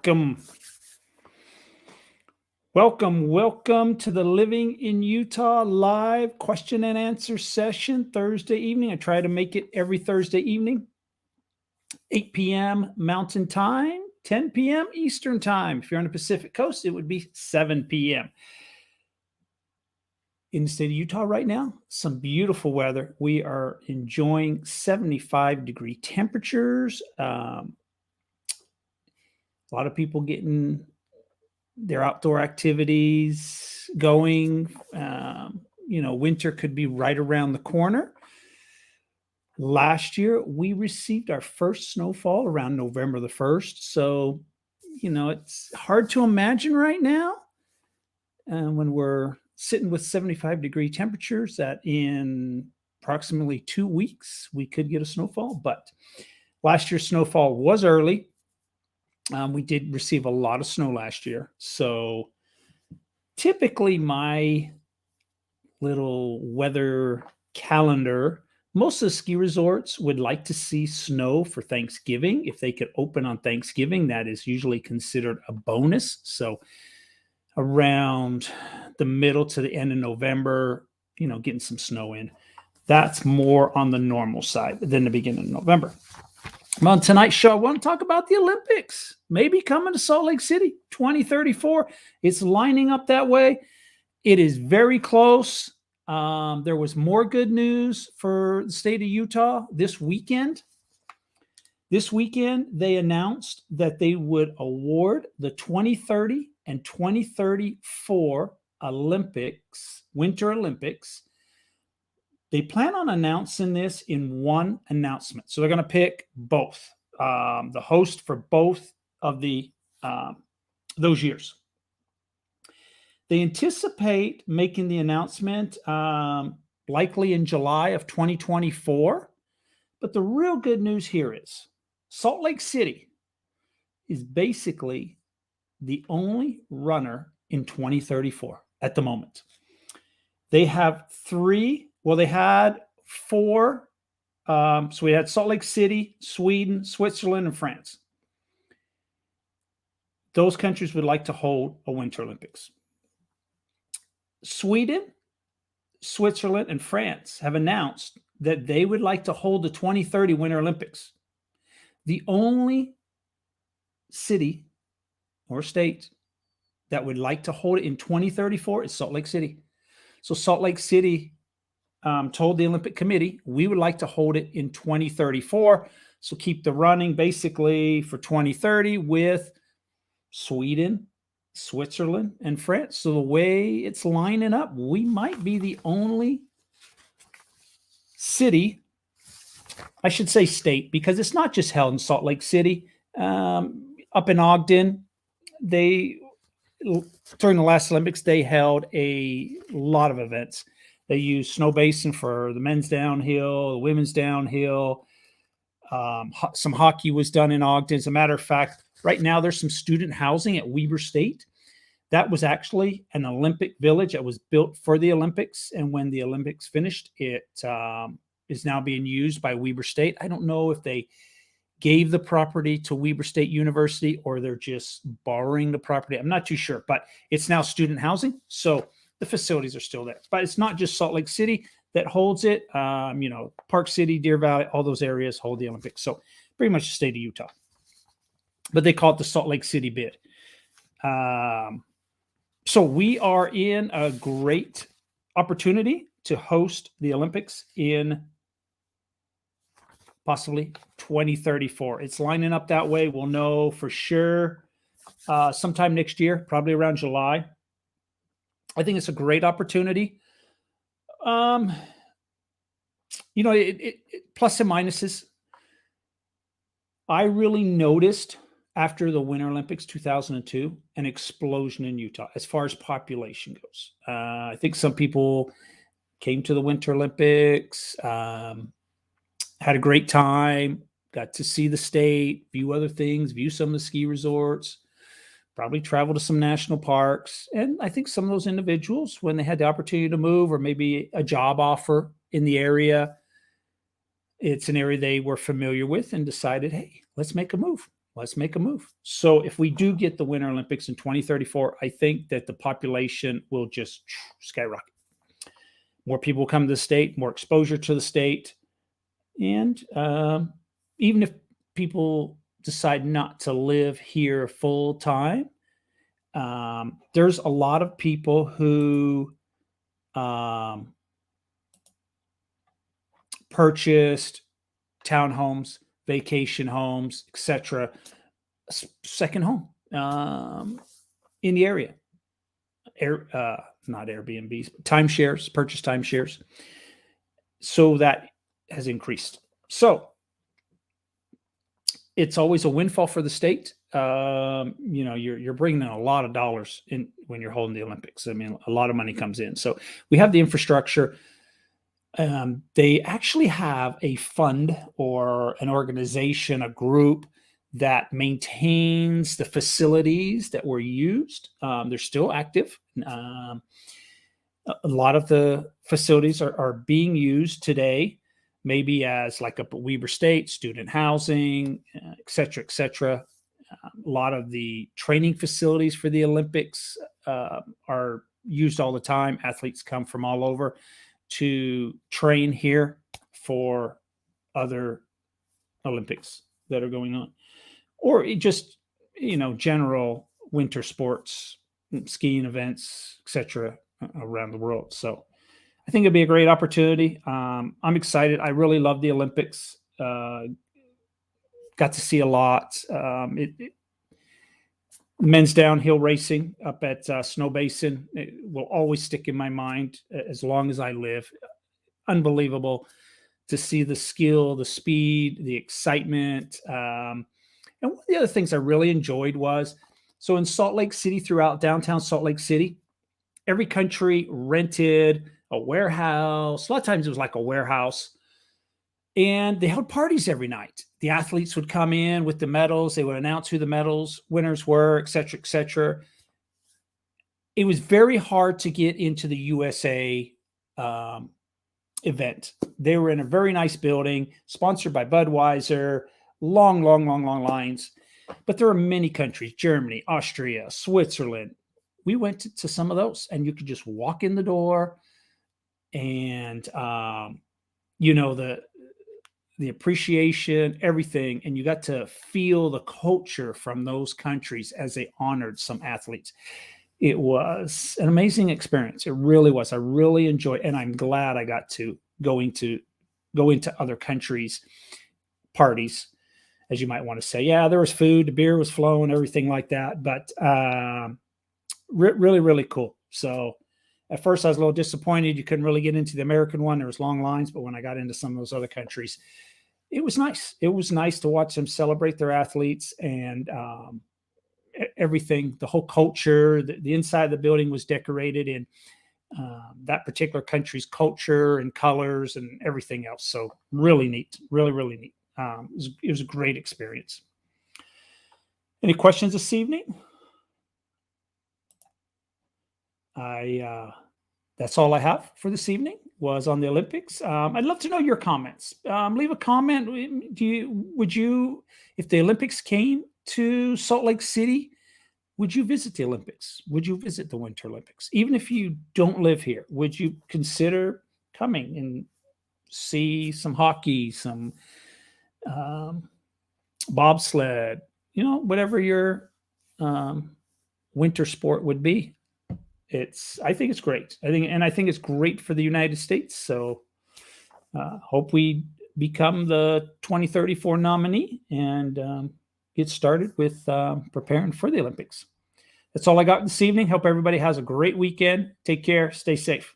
Welcome. Welcome to the Living in Utah live question and answer session Thursday evening. I try to make it every Thursday evening, 8 p.m. Mountain Time, 10 p.m. Eastern Time. If you're on the Pacific Coast, it would be 7 p.m. In the state of Utah right now, some beautiful weather. We are enjoying 75-degree temperatures. A lot of people getting their outdoor activities going. Winter could be right around the corner. Last year, we received our first snowfall around November the 1st. So, it's hard to imagine right now when we're sitting with 75-degree temperatures that in approximately 2 weeks, we could get a snowfall. But last year's snowfall was early. We did receive a lot of snow last year. So typically my little weather calendar, most of the ski resorts would like to see snow for Thanksgiving. If they could open on Thanksgiving, that is usually considered a bonus. So around the middle to the end of November, getting some snow in. That's more on the normal side than the beginning of November. On tonight's show, I want to talk about the Olympics, maybe coming to Salt Lake City 2034. It's lining up that way. It is very close. There was more good news for the state of Utah this weekend. This weekend, they announced that they would award the 2030 and 2034 Olympics, Winter Olympics. They plan on announcing this in one announcement. So they're going to pick both, the host for both of the those years. They anticipate making the announcement likely in July of 2024. But the real good news here is Salt Lake City is basically the only runner in 2034 at the moment. They have they had four. So we had Salt Lake City, Sweden, Switzerland, and France. Those countries would like to hold a Winter Olympics. Sweden, Switzerland, and France have announced that they would like to hold the 2030 Winter Olympics. The only city or state that would like to hold it in 2034 is Salt Lake City. So Salt Lake City told the Olympic Committee, we would like to hold it in 2034. So keep the running basically for 2030 with Sweden, Switzerland, and France. So the way it's lining up, we might be the only city, I should say state, because it's not just held in Salt Lake City. Up in Ogden, during the last Olympics, they held a lot of events. They used Snow Basin for the men's downhill, the women's downhill. Some hockey was done in Ogden. As a matter of fact, right now there's some student housing at Weber State. That was actually an Olympic village that was built for the Olympics. And when the Olympics finished, it is now being used by Weber State. I don't know if they gave the property to Weber State University or they're just borrowing the property. I'm not too sure, but it's now student housing. So the facilities are still there. But it's not just Salt Lake City that holds it. Park City, Deer Valley, all those areas hold the Olympics. So pretty much the state of Utah. But they call it the Salt Lake City bid. So we are in a great opportunity to host the Olympics in possibly 2034. It's lining up that way. We'll know for sure sometime next year, probably around July. I think it's a great opportunity. Plus and minuses. I really noticed after the Winter Olympics 2002 an explosion in Utah as far as population goes. I think some people came to the Winter Olympics, had a great time, got to see the state, view other things, view some of the ski resorts, probably travel to some national parks. And I think some of those individuals, when they had the opportunity to move or maybe a job offer in the area, it's an area they were familiar with and decided, hey, let's make a move. let's make a move. So if we do get the Winter Olympics in 2034, I think that the population will just skyrocket. More people will come to the state, more exposure to the state. And even if people decide not to live here full time, there's a lot of people who purchased townhomes, vacation homes, etc., second home in the area. Not Airbnbs, but timeshares, purchase timeshares. So that has increased. So it's always a windfall for the state. You're bringing in a lot of dollars in when you're holding the Olympics. I mean, a lot of money comes in. So we have the infrastructure. They actually have a fund or an organization, a group that maintains the facilities that were used. They're still active. A lot of the facilities are being used today, maybe as like up at Weber State, student housing, et cetera, et cetera. A lot of the training facilities for the Olympics are used all the time. Athletes come from all over to train here for other Olympics that are going on, or just, general winter sports, skiing events, etc., around the world. So I think it'd be a great opportunity. I'm excited. I really love the Olympics. Got to see a lot. Men's downhill racing up at Snow Basin, it will always stick in my mind as long as I live. Unbelievable to see the skill, the speed, the excitement. And one of the other things I really enjoyed was, so in Salt Lake City, throughout downtown Salt Lake City, every country rented a warehouse. A lot of times it was like a warehouse. And they held parties every night. The athletes would come in with the medals. They would announce who the medals winners were, et cetera, et cetera. It was very hard to get into the USA event. They were in a very nice building, sponsored by Budweiser, long lines. But there are many countries, Germany, Austria, Switzerland. We went to some of those, and you could just walk in the door and, the appreciation, everything, and you got to feel the culture from those countries as they honored some athletes. It was an amazing experience. It really was. I really enjoyed it, and I'm glad I got to go into other countries' parties, as you might want to say. Yeah, there was food, the beer was flowing, everything like that, but really, really cool. So at first I was a little disappointed. You couldn't really get into the American one. There was long lines, but when I got into some of those other countries, it was nice. It was nice to watch them celebrate their athletes and everything, the whole culture, the inside of the building was decorated in that particular country's culture and colors and everything else. So really neat, really, really neat. It was a great experience. Any questions this evening? That's all I have for this evening was on the Olympics. I'd love to know your comments. Leave a comment. Would you, if the Olympics came to Salt Lake City, would you visit the Olympics? Would you visit the Winter Olympics? Even if you don't live here, would you consider coming and see some hockey, some bobsled, whatever your winter sport would be? I think it's great. I think it's great for the United States. So hope we become the 2034 nominee and get started with preparing for the Olympics. That's all I got this evening. Hope everybody has a great weekend. Take care. Stay safe.